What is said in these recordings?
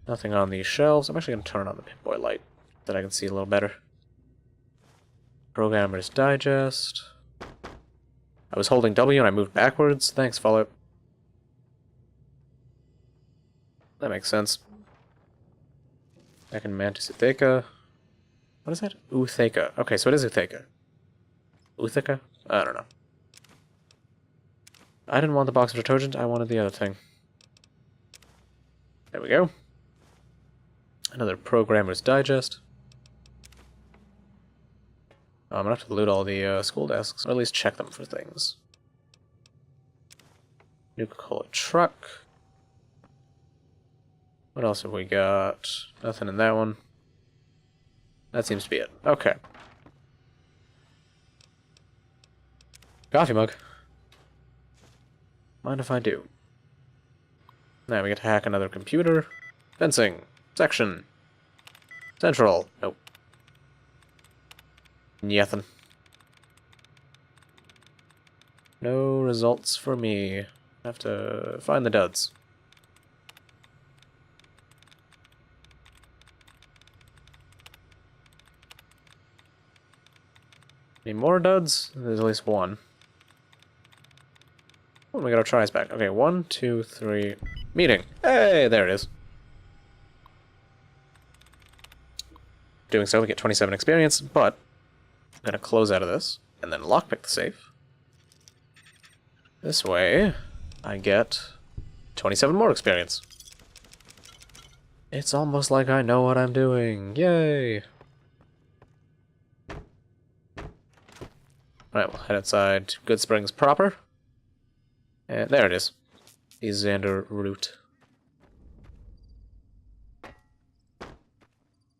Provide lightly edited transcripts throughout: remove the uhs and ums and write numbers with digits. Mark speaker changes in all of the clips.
Speaker 1: Nothing on these shelves. I'm actually going to turn on the pinboy light so that I can see a little better. Programmer's Digest. I was holding W and I moved backwards. Thanks, Fallout. That makes sense. Back in Mantis Utheca. What is that? Utheca. Okay, so it is Utheca. Utheca? I don't know. I didn't want the box of detergent, I wanted the other thing. There we go. Another Programmer's Digest. I'm gonna have to loot all the school desks, or at least check them for things. Nuka-Cola truck. What else have we got? Nothing in that one. That seems to be it. Okay. Coffee mug. Mind if I do? Now we get to hack another computer. Fencing. Section. Central. Nope. Nothing. No results for me. I have to find the duds. Any more duds? There's at least one. Oh, we got our tries back. Okay, 1, 2, 3. Meeting. Hey, there it is. Doing so, we get 27 experience, but I'm gonna close out of this and then lockpick the safe. This way, I get 27 more experience. It's almost like I know what I'm doing. Yay! Alright, we'll head outside to Good Springs proper. And there it is. The Xander route.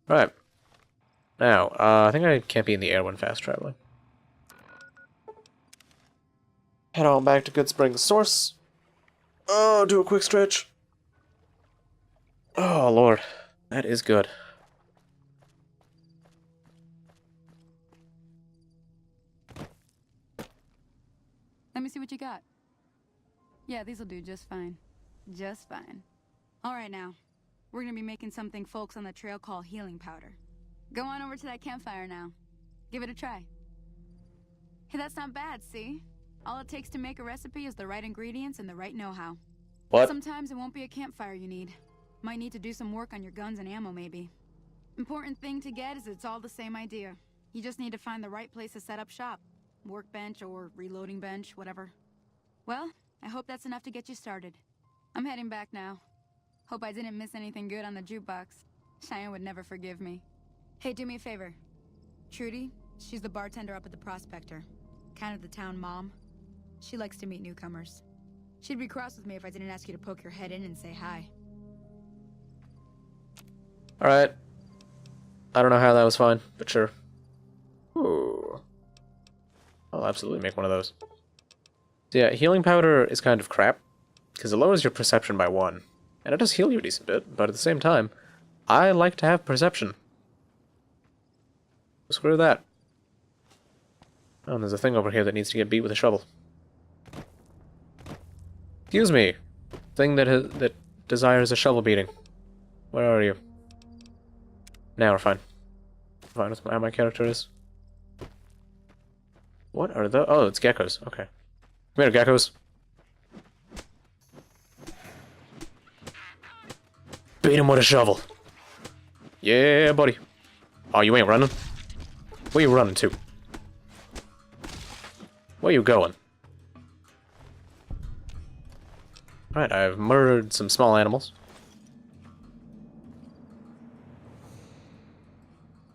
Speaker 1: Alright. Now, I think I can't be in the air when fast traveling. Head on back to Good Springs source. Oh, do a quick stretch. Oh, Lord. That is good.
Speaker 2: Let me see what you got. Yeah, these'll do just fine. Just fine. Alright now. We're gonna be making something folks on the trail call healing powder. Go on over to that campfire now. Give it a try. Hey, that's not bad, see? All it takes to make a recipe is the right ingredients and the right know-how.
Speaker 1: What?
Speaker 2: Sometimes it won't be a campfire you need. Might need to do some work on your guns and ammo, maybe. Important thing to get is it's all the same idea. You just need to find the right place to set up shop. Workbench or reloading bench, whatever. Well, I hope that's enough to get you started. I'm heading back now. Hope I didn't miss anything good on the jukebox. Cheyenne would never forgive me. Hey, do me a favor. Trudy, she's the bartender up at the Prospector. Kind of the town mom. She likes to meet newcomers. She'd be cross with me if I didn't ask you to poke your head in and say hi.
Speaker 1: Alright. I don't know how that was fine, but sure. Ooh. I'll absolutely make one of those. So yeah, healing powder is kind of crap, because it lowers your perception by 1. And it does heal you a decent bit, but at the same time, I like to have perception. Screw that. Oh, and there's a thing over here that needs to get beat with a shovel. Excuse me. Thing that desires a shovel beating. Where are you? Now we're fine. Fine with how my character is. What are the... Oh, it's geckos. Okay. Come here, geckos. Beat him with a shovel. Yeah, buddy. Oh, you ain't running? Where you running to? Where you going? Alright, I've murdered some small animals.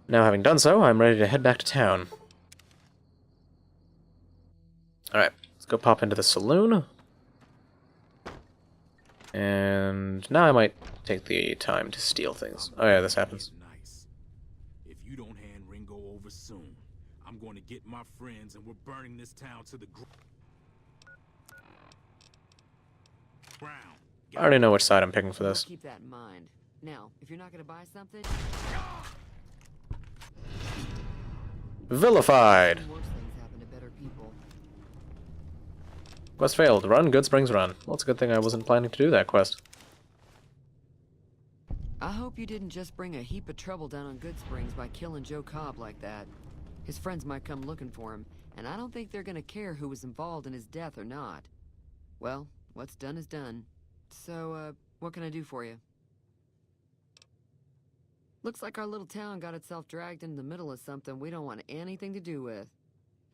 Speaker 1: Now, having done so, I'm ready to head back to town. Alright, let's go pop into the saloon. And now I might take the time to steal things. Oh yeah, this happens.
Speaker 3: Nice. If you don't hand Ringo over soon, I'm going to get my friends and we're burning this town to the ground.
Speaker 1: I already know which side I'm picking for this.
Speaker 4: Keep that in mind. Now, if you're not gonna buy something,
Speaker 1: Vilified!
Speaker 4: worse things happen to better people.
Speaker 1: Quest failed. Run, Good Springs run. Well, it's a good thing I wasn't planning to do that quest.
Speaker 4: I hope you didn't just bring a heap of trouble down on Good Springs by killing Joe Cobb like that. His friends might come looking for him, and I don't think they're gonna care who was involved in his death or not. Well, what's done is done. So, what can I do for you? Looks like our little town got itself dragged into the middle of something we don't want anything to do with.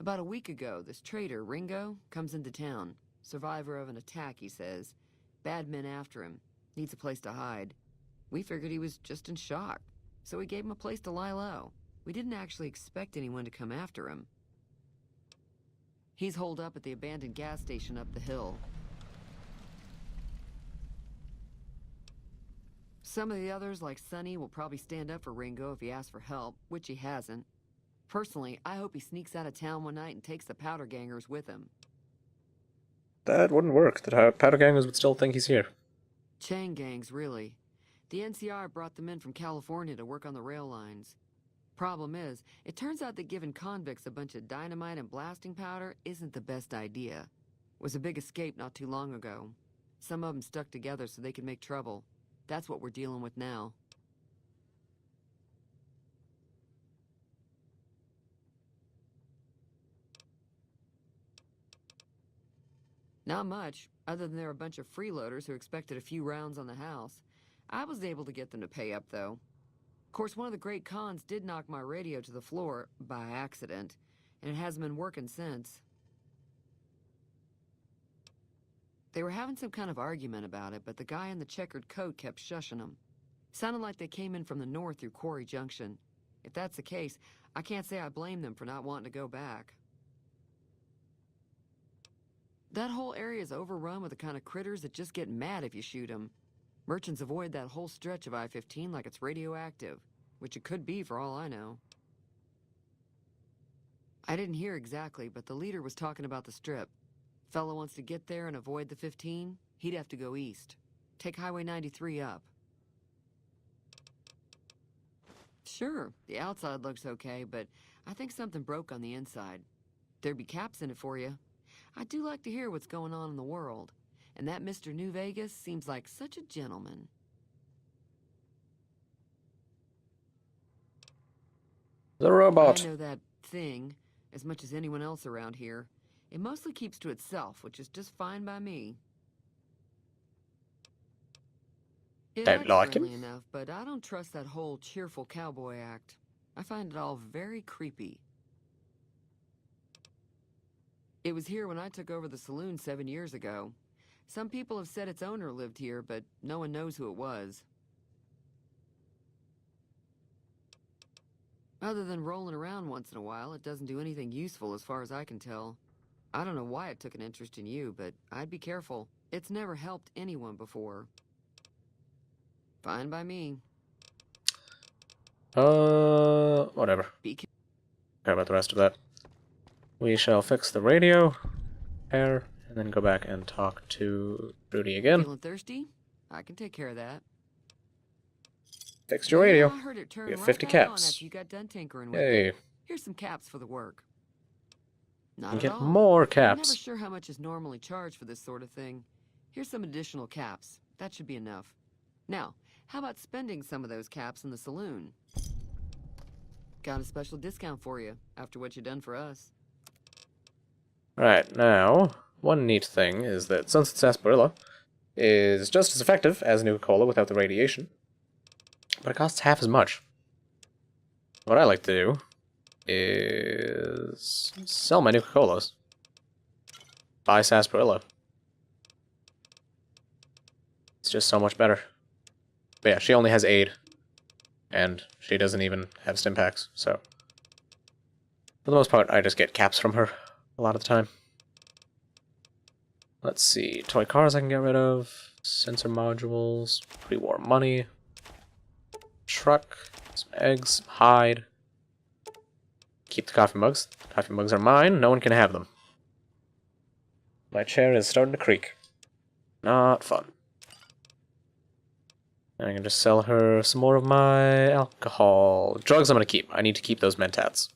Speaker 4: About a week ago, this traitor, Ringo, comes into town. Survivor of an attack, he says. Bad men after him. Needs a place to hide. We figured he was just in shock, so we gave him a place to lie low. We didn't actually expect anyone to come after him. He's holed up at the abandoned gas station up the hill. Some of the others, like Sonny, will probably stand up for Ringo if he asks for help, which he hasn't. Personally, I hope he sneaks out of town one night and takes the powder gangers with him.
Speaker 1: That wouldn't work. The powder gangers would still think he's here.
Speaker 4: Chain gangs, really. The NCR brought them in from California to work on the rail lines. Problem is, it turns out that giving convicts a bunch of dynamite and blasting powder isn't the best idea. It was a big escape not too long ago. Some of them stuck together so they could make trouble. That's what we're dealing with now. Not much, other than they're a bunch of freeloaders who expected a few rounds on the house. I was able to get them to pay up, though. Of course, one of the great cons did knock my radio to the floor, by accident, and it hasn't been working since. They were having some kind of argument about it, but the guy in the checkered coat kept shushing them. Sounded like they came in from the north through Quarry Junction. If that's the case, I can't say I blame them for not wanting to go back. That whole area is overrun with the kind of critters that just get mad if you shoot them. Merchants avoid that whole stretch of I-15 like it's radioactive, which it could be for all I know. I didn't hear exactly, but the leader was talking about the strip. Fellow wants to get there and avoid the 15, he'd have to go east. Take Highway 93 up. Sure, the outside looks okay, but I think something broke on the inside. There'd be caps in it for you. I do like to hear what's going on in the world. And that Mr. New Vegas seems like such a gentleman.
Speaker 1: The robot.
Speaker 4: I know that thing as much as anyone else around here. It mostly keeps to itself, which is just fine by me. It
Speaker 1: Don't
Speaker 4: acts
Speaker 1: like him.
Speaker 4: friendly enough, but I don't trust that whole cheerful cowboy act. I find it all very creepy. It was here when I took over the saloon 7 years ago. Some people have said its owner lived here, but no one knows who it was. Other than rolling around once in a while, it doesn't do anything useful as far as I can tell. I don't know why it took an interest in you, but I'd be careful. It's never helped anyone before. Fine by me.
Speaker 1: Whatever. Care about the rest of that. We shall fix the radio, repair, and then go back and talk to Rudy again.
Speaker 4: Feeling thirsty? I can take care of that.
Speaker 1: Fixed your radio.
Speaker 4: I heard it turn
Speaker 1: You have
Speaker 4: right
Speaker 1: 50
Speaker 4: back on
Speaker 1: caps.
Speaker 4: after you got done tinkering with
Speaker 1: Yay.
Speaker 4: it. Here's some caps for the work. Not
Speaker 1: You
Speaker 4: at
Speaker 1: get
Speaker 4: all.
Speaker 1: more
Speaker 4: I'm never
Speaker 1: caps.
Speaker 4: sure how much is normally charged for this sort of thing. Here's some additional caps. That should be enough. Now, how about spending some of those caps in the saloon? Got a special discount for you, after what you done for us.
Speaker 1: Right, now, one neat thing is that Sunset Sarsaparilla is just as effective as Nuka-Cola without the radiation, but it costs half as much. What I like to do is sell my Nuka-Colas. Buy Sarsaparilla. It's just so much better. But yeah, she only has aid, and she doesn't even have stim packs, so for the most part, I just get caps from her a lot of the time. Let's see, toy cars I can get rid of, sensor modules, pre-war money, truck, some eggs, some hide. Keep the coffee mugs. Coffee mugs are mine, no one can have them. My chair is starting to creak. Not fun. And I can just sell her some more of my alcohol. Drugs I'm gonna keep. I need to keep those mentats.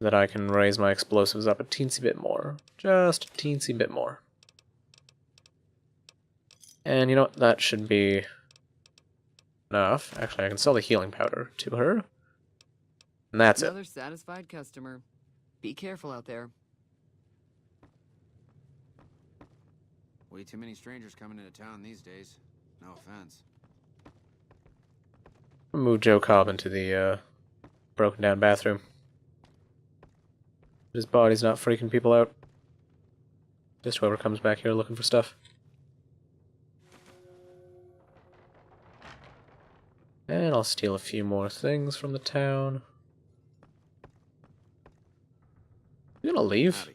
Speaker 1: That I can raise my explosives up a teensy bit more. Just a teensy bit more. And you know what? That should be enough. Actually, I can sell the healing powder to her. And that's it.
Speaker 4: Another satisfied customer. Be careful out there.
Speaker 5: Way too many strangers coming into town these days. No offense.
Speaker 1: I'll move Joe Cobb into the broken down bathroom. His body's not freaking people out. Just whoever comes back here looking for stuff. And I'll steal a few more things from the town. You gonna leave?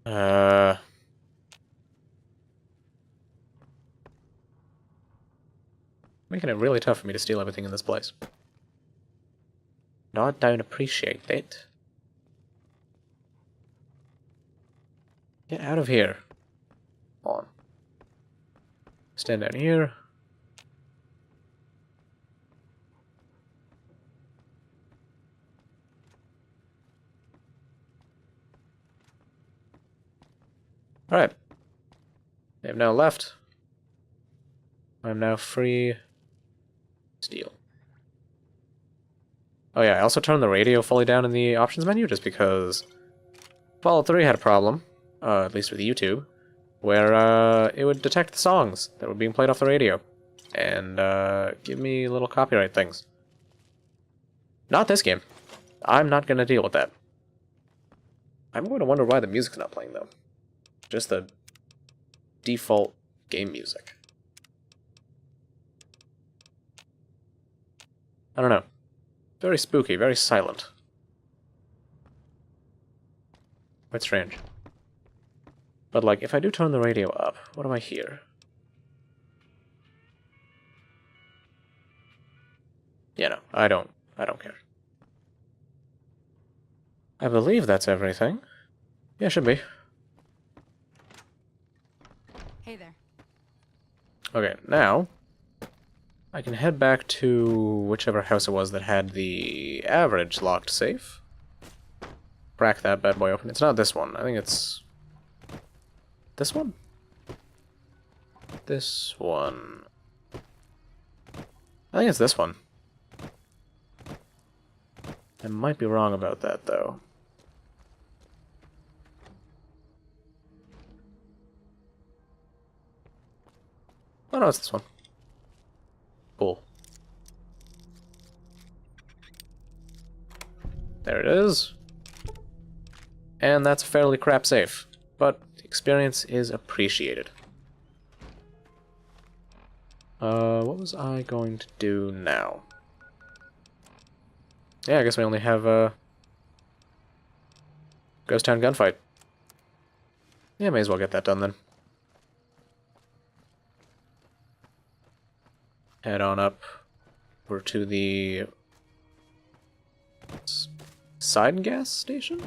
Speaker 5: Howdy.
Speaker 1: Making it really tough for me to steal everything in this place. No, I don't appreciate it. Get out of here. Come on. Stand down here. Alright. They have now left. I'm now free. Steal. Oh yeah, I also turned the radio fully down in the options menu just because Fallout 3 had a problem, at least with YouTube, where it would detect the songs that were being played off the radio and give me little copyright things. Not this game. I'm not going to deal with that. I'm going to wonder why the music's not playing, though. Just the default game music. I don't know. Very spooky, very silent. Quite strange. But, like, if I do turn the radio up, what do I hear? Yeah, no, I don't care. I believe that's everything. Yeah, should be.
Speaker 2: Hey there.
Speaker 1: Okay, now I can head back to whichever house it was that had the average locked safe. Crack that bad boy open. It's not this one. I think it's this one? This one. I think it's this one. I might be wrong about that, though. Oh no, it's this one. Cool. There it is. And that's a fairly crap safe, but the experience is appreciated. What was I going to do now? Yeah, I guess we only have a Ghost Town gunfight. Yeah, may as well get that done then. Head on up over to the Poseidon gas station?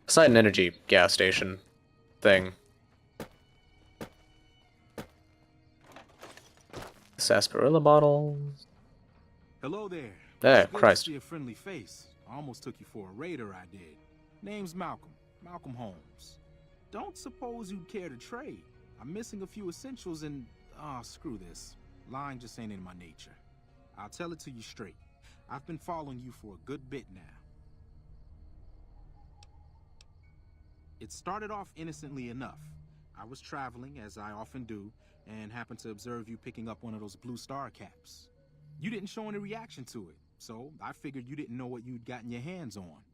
Speaker 1: Poseidon Energy gas station thing. Sarsaparilla bottles.
Speaker 3: Hello there.
Speaker 1: Hey,
Speaker 3: It's good
Speaker 1: Christ.
Speaker 3: to see a friendly face. I almost took you for a raider, I did. Name's Malcolm. Malcolm Holmes. Don't suppose you'd care to trade. I'm missing a few essentials and... screw this. Lying just ain't in my nature. I'll tell it to you straight. I've been following you for a good bit now. It started off innocently enough. I was traveling, as I often do, and happened to observe you picking up one of those blue star caps. You didn't show any reaction to it, so I figured you didn't know what you'd gotten your hands on.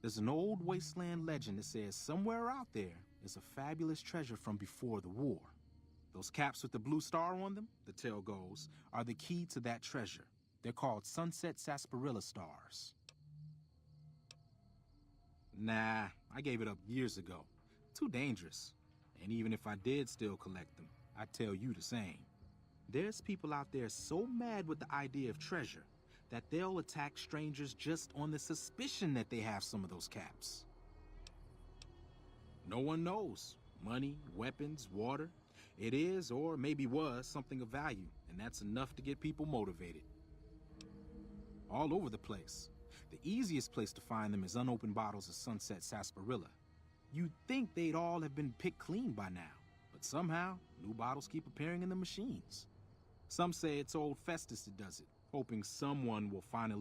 Speaker 3: There's an old wasteland legend that says somewhere out there is a fabulous treasure from before the war. Those caps with the blue star on them, the tale goes, are the key to that treasure. They're called sunset sarsaparilla stars. Nah, I gave it up years ago. Too dangerous. And even if I did still collect them, I'd tell you the same. There's people out there so mad with the idea of treasure that they'll attack strangers just on the suspicion that they have some of those caps. No one knows. Money, weapons, water. It is, or maybe was, something of value, and that's enough to get people motivated. All over the place. The easiest place to find them is unopened bottles of sunset sarsaparilla. You'd think they'd all have been picked clean by now, but somehow, new bottles keep appearing in the machines. Some say it's old Festus that does it, hoping someone will finally